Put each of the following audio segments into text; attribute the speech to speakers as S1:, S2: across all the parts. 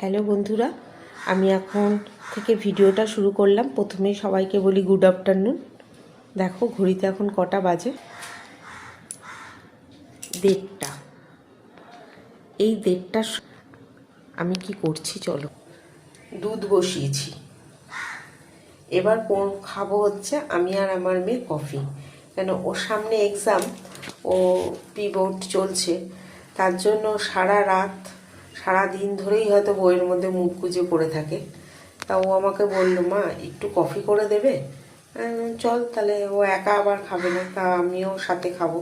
S1: Hello বন্ধুরা, আমি এখন থেকে ভিডিওটা শুরু করলাম। প্রথমেই সবাইকে বলি গুড আফটারনুন। দেখো ঘড়িতে এখন কটা বাজে, 1:30। এই 1:30 আমি কি করছি চলো। দুধ বসিয়েছি, এবার খাবো হচ্ছে আমি আর আমার মেয়ে কফি। কেন ওর সামনে এক্সাম, ও প্রি বোর্ড চলছে, তার জন্য সারা দিন ধরেই হয়তো বইয়ের মধ্যে মুখ গুজে পড়ে থাকে। তা ও আমাকে বললো, মা একটু কফি করে দেবে। চল তাহলে, ও একা আবার খাবে না, তা আমিও সাথে খাবো।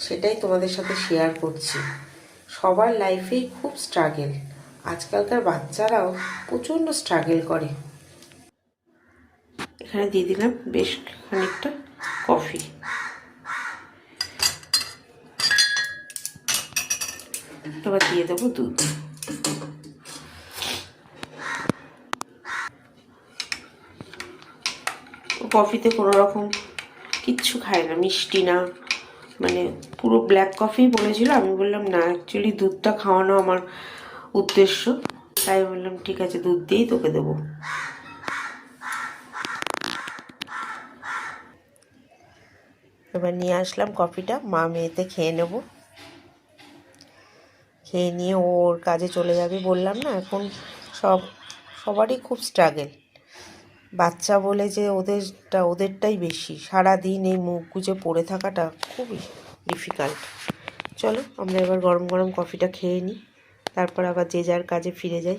S1: সেটাই তোমাদের সাথে শেয়ার করছি। সবার লাইফেই খুব স্ট্রাগেল, আজকালকার বাচ্চারাও প্রচণ্ড স্ট্রাগেল করে। এখানে দিয়ে দিলাম বেশ খানিকটা কফি। এবার দিয়ে দেবো দুধ। কফিতে কোনো রকম কিচ্ছু খায় না, মিষ্টি না, মানে পুরো ব্ল্যাক কফি বলেছিল। আমি বললাম না, অ্যাকচুয়ালি দুধটা খাওয়ানো আমার উদ্দেশ্য, তাই বললাম ঠিক আছে দুধ দিয়েই তোকে দেবো। এবার নিয়ে আসলাম কফিটা, মা মেয়েতে খেয়ে নেব। খেয়ে নিয়ে ওর কাজে চলে যাবে। বললাম না, এখন সবারই খুব স্ট্রাগেল। বাচ্চা বলে যে ওদেরটাই বেশি, সারাদিন এই মুখ গুজে পড়ে থাকাটা খুবই ডিফিকাল্ট। চলো আমরা এবার গরম গরম কফিটা খেয়ে নিই, তারপর আবার যে যার কাজে ফিরে যাই।